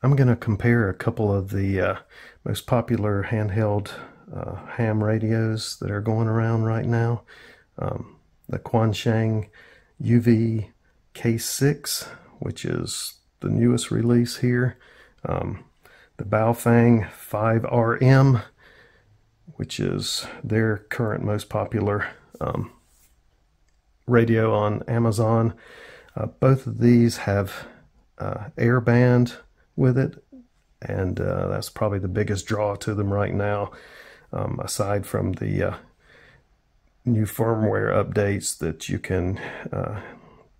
I'm going to compare a couple of the most popular handheld ham radios that are going around right now. The Quansheng UV-K6, which is the newest release here. The Baofeng 5RM, which is their current most popular radio on Amazon. Both of these have Airband with it, and that's probably the biggest draw to them right now, aside from the new firmware updates that you can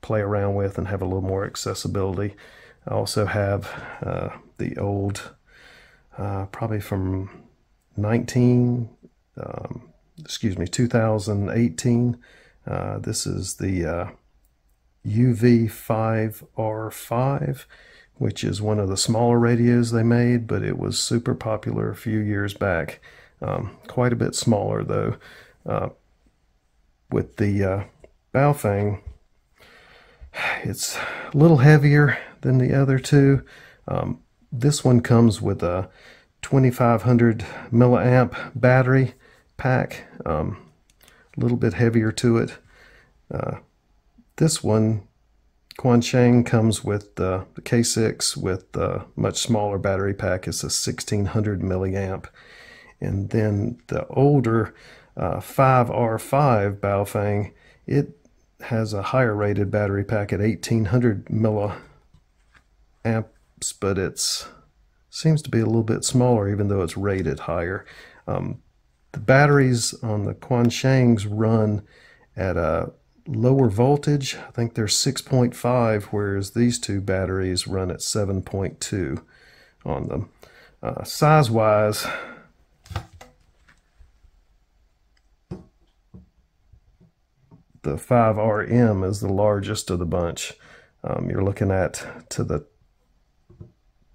play around with and have a little more accessibility. I also have the old, probably from 2018. This is the UV-5R5, which is one of the smaller radios they made, but it was super popular a few years back. Quite a bit smaller though. With the Baofeng, it's a little heavier than the other two. This one comes with a 2500 milliamp battery pack, a little bit heavier to it. This one, Quansheng, comes with the K6 with a much smaller battery pack. It's a 1600 milliamp. And then the older 5R5 Baofeng, it has a higher rated battery pack at 1800 milliamps, but it seems to be a little bit smaller even though it's rated higher. The batteries on the Quanshengs run at a lower voltage. I think they're 6.5, whereas these two batteries run at 7.2 on them. Size-wise, the 5RM is the largest of the bunch. You're looking at to the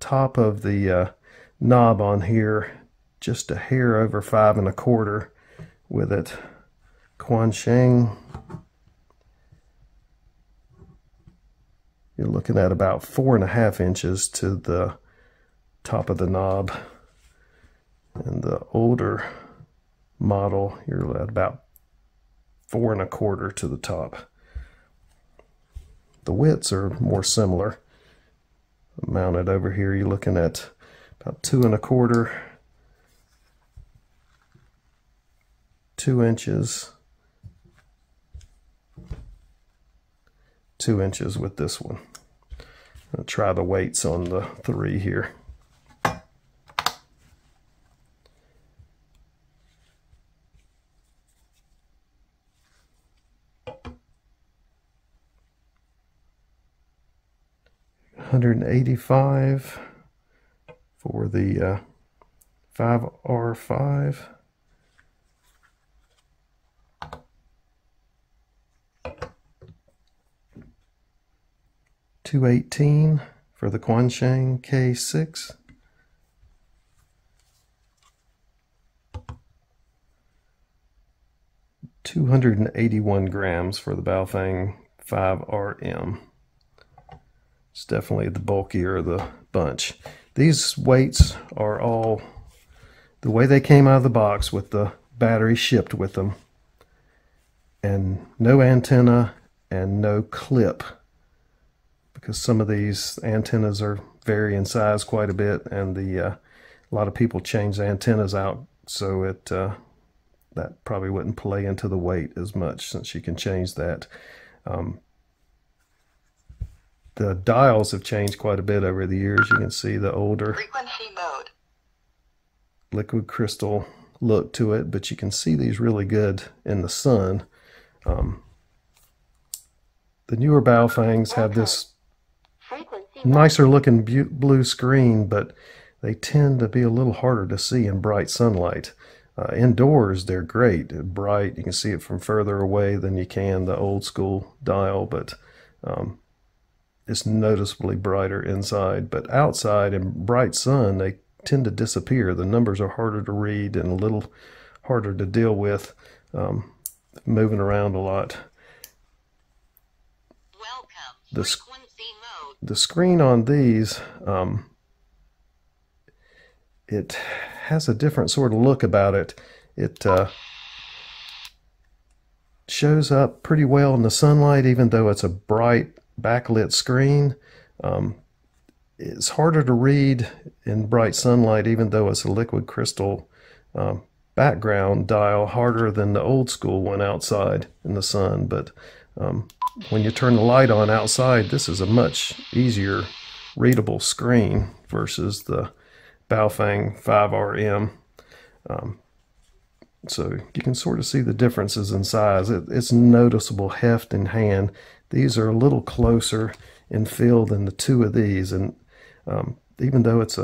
top of the knob on here, just a hair over 5 1/4 with it. Quansheng, you're looking at about 4 1/2 inches to the top of the knob. And the older model, you're at about 4 1/4 to the top. The widths are more similar. Mounted over here, you're looking at about 2 1/4, 2 inches, 2 inches with this one. I'll try the weights on the 3 here. $185 for the 5R5. $218 for the Quansheng K6. $281 grams for the Baofeng 5RM. It's definitely the bulkier of the bunch. These weights are all the way they came out of the box, with the battery shipped with them, and no antenna and no clip, because some of these antennas are vary in size quite a bit, and a lot of people change the antennas out, so that probably wouldn't play into the weight as much, since you can change that. The dials have changed quite a bit over the years. You can see the older frequency mode, liquid crystal look to it, but you can see these really good in the sun. The newer Baofengs have this nicer looking blue screen, but they tend to be a little harder to see in bright sunlight. Indoors, they're great, bright. You can see it from further away than you can the old school dial, but it's noticeably brighter inside. But outside in bright sun, they tend to disappear. The numbers are harder to read and a little harder to deal with, moving around a lot. The screen on these it has a different sort of look about it. It shows up pretty well in the sunlight, even though it's a bright backlit screen. It's harder to read in bright sunlight, even though it's a liquid crystal background dial, harder than the old school one outside in the sun. But when you turn the light on outside, this is a much easier readable screen versus the Baofeng 5RM. So you can sort of see the differences in size. It's noticeable heft in hand. These are a little closer in feel than the two of these, and even though it's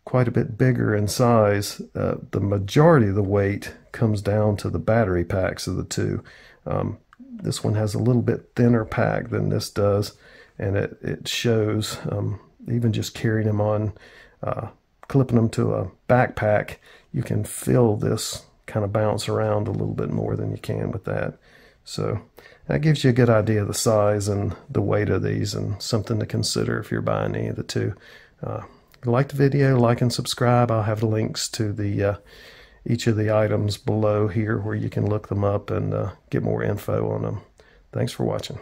quite a bit bigger in size, the majority of the weight comes down to the battery packs of the two. This one has a little bit thinner pack than this does, and it shows, even just carrying them on, clipping them to a backpack, you can feel this kind of bounce around a little bit more than you can with that. So that gives you a good idea of the size and the weight of these, and something to consider if you're buying any of the two. If you like the video, like and subscribe. I'll have the links to the each of the items below here where you can look them up and get more info on them. Thanks for watching.